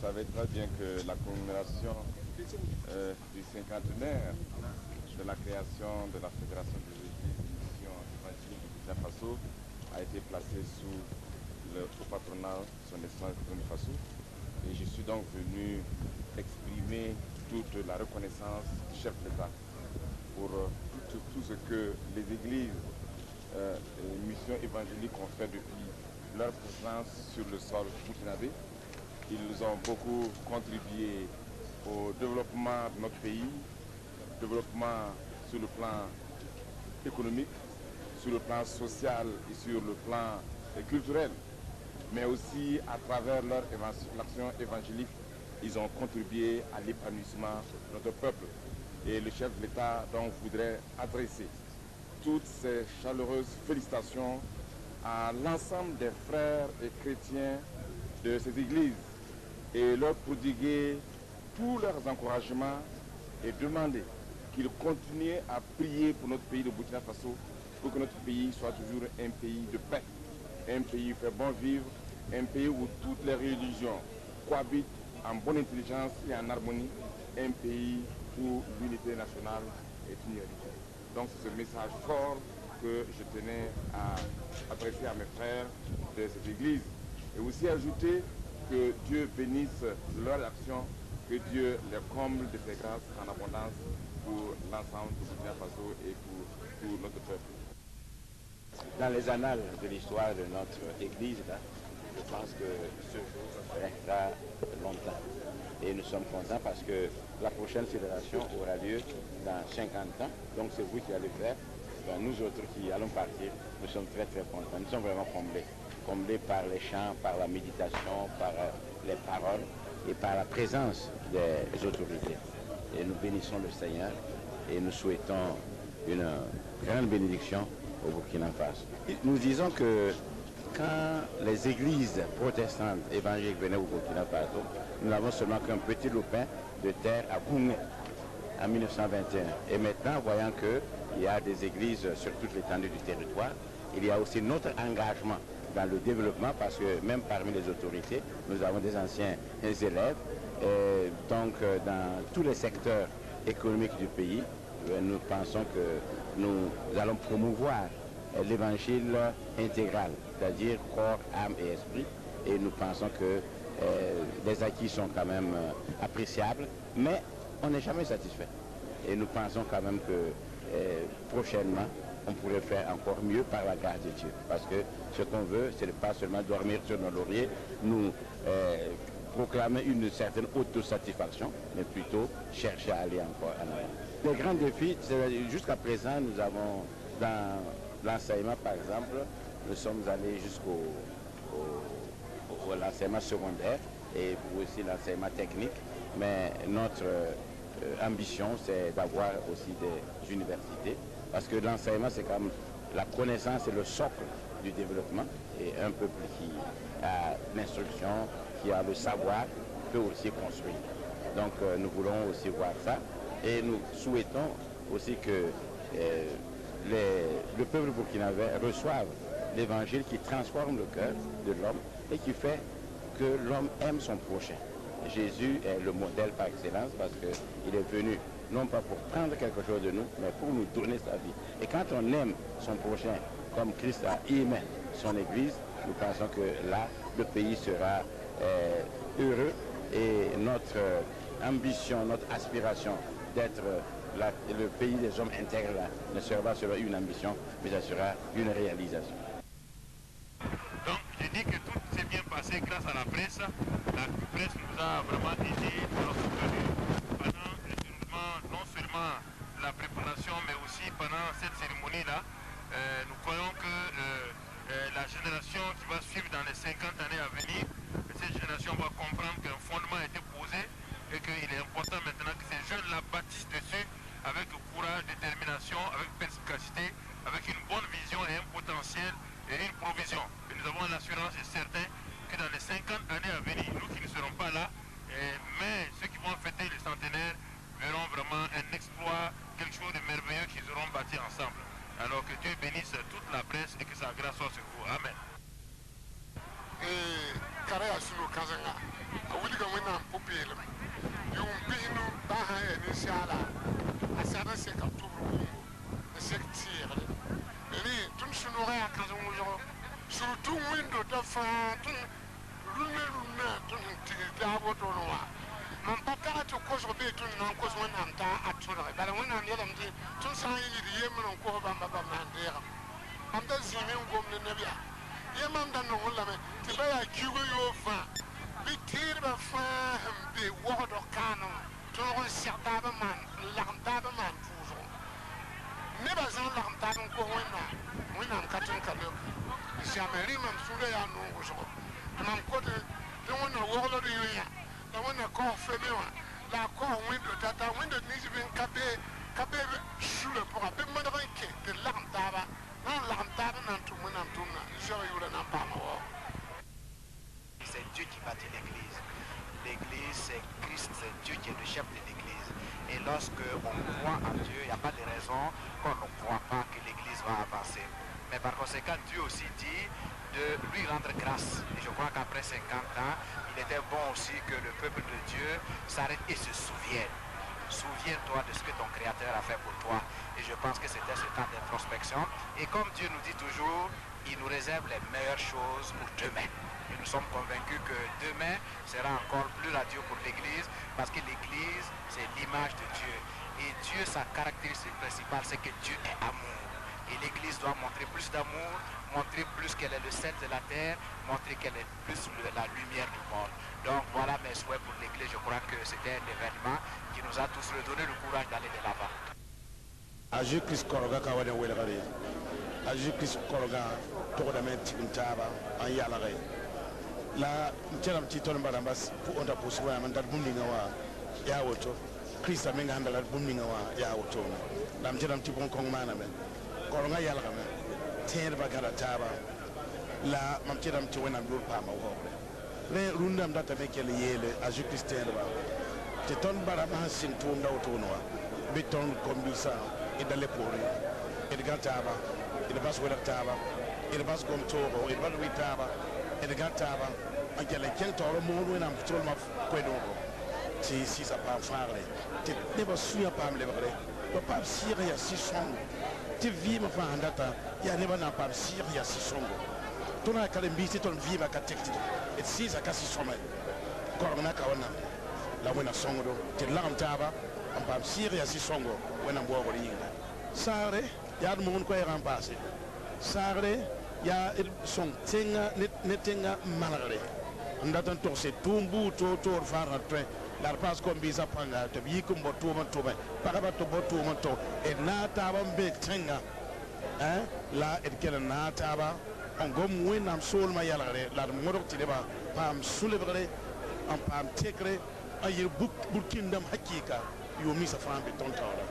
savez très bien que la commémoration du cinquantenaire de la création de la Fédération des Églises et Missions évangéliques du Burkina Faso a été placée sous le haut patronat de son Excellence Burkina Faso. Et je suis donc venu exprimer toute la reconnaissance du chef d'État pour tout ce que les églises et missions évangéliques ont fait depuis leur présence sur le sol burkinabé. Ils ont beaucoup contribué au développement de notre pays, développement sur le plan économique, sur le plan social et sur le plan culturel, mais aussi à travers leur action évangélique, ils ont contribué à l'épanouissement de notre peuple. Et le chef de l'État donc voudrait adresser toutes ces chaleureuses félicitations à l'ensemble des frères et chrétiens de ces églises et leur prodiguer tous leurs encouragements et demander qu'ils continuent à prier pour notre pays de Burkina Faso, pour que notre pays soit toujours un pays de paix, un pays où il fait bon vivre, un pays où toutes les religions cohabitent en bonne intelligence et en harmonie, un pays où l'unité nationale est une réalité. Donc c'est ce message fort que je tenais à adresser à mes frères de cette église et aussi ajouter que Dieu bénisse leur action, que Dieu les comble de ses grâces en abondance pour l'ensemble du Burkina Faso et pour notre peuple. Dans les annales de l'histoire de notre église, là, je pense que ce jour restera longtemps. Et nous sommes contents parce que la prochaine célébration aura lieu dans 50 ans. Donc c'est vous qui allez faire. Ben, nous autres qui allons partir, nous sommes très très contents. Nous sommes vraiment comblés. Comblés par les chants, par la méditation, par les paroles et par la présence des autorités. Et nous bénissons le Seigneur et nous souhaitons une grande bénédiction au Burkina Faso. Nous disons que quand les églises protestantes évangéliques venaient au Burkina Faso, nous n'avons seulement qu'un petit lopin de terre à Boumé en 1921. Et maintenant, voyant qu'il y a des églises sur toute l'étendue du territoire, il y a aussi notre engagement dans le développement, parce que même parmi les autorités, nous avons des anciens élèves. Et donc, dans tous les secteurs économiques du pays, nous pensons que nous allons promouvoir l'évangile intégral, c'est-à-dire corps, âme et esprit. Et nous pensons que les acquis sont quand même appréciables, mais on n'est jamais satisfait. Et nous pensons quand même que prochainement, on pourrait faire encore mieux par la grâce de Dieu. Parce que ce qu'on veut, ce n'est pas seulement dormir sur nos lauriers, nous proclamer une certaine autosatisfaction, mais plutôt chercher à aller encore en avant. Les grands défis, jusqu'à présent, nous avons dans l'enseignement, par exemple, nous sommes allés jusqu'au l'enseignement secondaire et aussi l'enseignement technique, mais notre ambition, c'est d'avoir aussi des universités, parce que l'enseignement, c'est comme la connaissance et le socle du développement, et un peuple qui a l'instruction, qui a le savoir, peut aussi construire. Donc nous voulons aussi voir ça, et nous souhaitons aussi que le peuple burkinabé reçoive l'évangile qui transforme le cœur de l'homme et qui fait que l'homme aime son prochain. Jésus est le modèle par excellence parce qu'il est venu non pas pour prendre quelque chose de nous, mais pour nous donner sa vie. Et quand on aime son prochain comme Christ a aimé son Église, nous pensons que là, le pays sera heureux et notre ambition, notre aspiration d'être le pays des hommes intègres là, ne sera pas seulement une ambition, mais ça sera une réalisation. Donc je dis que tout s'est bien passé grâce à la presse. La presse nous a vraiment aidé dans notre venue pendant le déroulement, non seulement la préparation, mais aussi pendant cette cérémonie-là. Nous croyons que la génération qui va suivre dans les 50 années à venir, cette génération va comprendre qu'un fondement a été posé et qu'il est important maintenant que ces jeunes-là bâtissent dessus avec courage, détermination, avec perspicacité, avec une bonne vision et un potentiel et une provision. Et nous avons l'assurance et certain que dans les 50 années à venir, nous qui ne serons pas là, mais ceux qui vont fêter le centenaire verront vraiment un exploit, quelque chose de merveilleux qu'ils auront bâti ensemble. Alors que Dieu bénisse toute la presse et que sa grâce soit sur vous. Amen. wẽnnaam pʋ-peelem yʋʋm pis-nu baa sã n yaa ninsaala a segd n seka tʋbr wʋngo n sek tɩɩgre rẽ tõnd sũ-noogã yaa kãsem wʋsgo surtout wẽndo t'a fãa tõnd rũnnã tõnd sẽn tigr daa wotoone wã mam pa tag tɩ kosg bee tõnd na n kos wẽnnaam t'a a tõdge bala wẽnnaam yelame tɩ tõnd sã n yɩɩd yembr n kos bãmba bãmb na n deegem mam da zĩime n gom ne neb yaa yẽ mam da nong lame tɩ ba yaa kiugo yoo fãa bɩ teedbã fãa sẽn be wogdo kãanem tõog n seg taab n maan n lagem taab n maan pʋʋsgo nebã zã n lagem taab n kos wẽnnaam ka tõe n ka leoke zame rẽ mam sũurã yaa noog wʋsgo tɩ mam kote tɩ wẽnna wogld yõyã la wẽnna kaos febe wã la a kaos wẽndo tata wẽndo nins bɩ n ka be sura pʋga bɩ madg n kẽ tɩ d lagem taaba na n lagem taab n na n tʋm wẽnnaam tʋmdã zɛg yʋʋra na n paama wao. C'est Dieu qui bâtit l'église. L'église, c'est Christ, c'est Dieu qui est le chef de l'église. Et lorsque on croit en Dieu, il n'y a pas de raison qu'on ne croit pas que l'église va avancer. Mais par conséquent, Dieu aussi dit de lui rendre grâce. Et je crois qu'après 50 ans, il était bon aussi que le peuple de Dieu s'arrête et se souvienne. Souviens-toi de ce que ton Créateur a fait pour toi. Et je pense que c'était ce temps d'introspection. Et comme Dieu nous dit toujours, il nous réserve les meilleures choses pour demain. Et nous sommes convaincus que demain sera encore plus radieux pour l'Église, parce que l'Église, c'est l'image de Dieu. Et Dieu, sa caractéristique principale, c'est que Dieu est amour. Et l'Église doit montrer plus d'amour, montrer plus qu'elle est le sel de la terre, montrer qu'elle est plus la lumière du monde. Donc voilà mes souhaits pour l'Église. Je crois que c'était un événement qui nous a tous redonné le courage d'aller de l'avant. Jésus-Christ koroga ka wada welgare Jésus-Christ koroga to da men tin taba an yala gai la nteram ti ton bara bas pu onda pu suwa man dar bumni ngawa ya woto Christ men ga handala bumni ngawa ya woto lam nteram ti bon kong mana men koroga yala ga men ter ba gara taba la mam nteram ti wena lur pa ma wo le rundam data me kele yele a Jésus-Christ terba te ton bara ma sin tu ndaw to no beton kombisa ida lepore ida gataba ida bas wala taba ida bas gom toro ida bas witaba ida gataba angela ken toro mo wona mtol ma ko do ti si sa pa faare ti ne ba suya pa me lebre ba pa sire ya si songo ti vi ma fa andata ya ne ba na pa sire ya si songo tona kala mbisi ton vi ba ka tekti et si sa ka si somel korona ka wana la wona songo do ti lam taba am pam sire ya si songo wena mbo ko yinga sare ya mo ko yaran passé sare ya son tenga net tenga malare ndatan to se tumbu to fara tre la passe comme bisa panga to bi ko mboto man to ba para ba to boto man to e na ta ba be tenga la et kala na ta ba on gom wenam sol ma yalare la mo do ti ba pam sulebre am pam tekre ayir buk burkindam hakika yo mi sa fambe ton tawla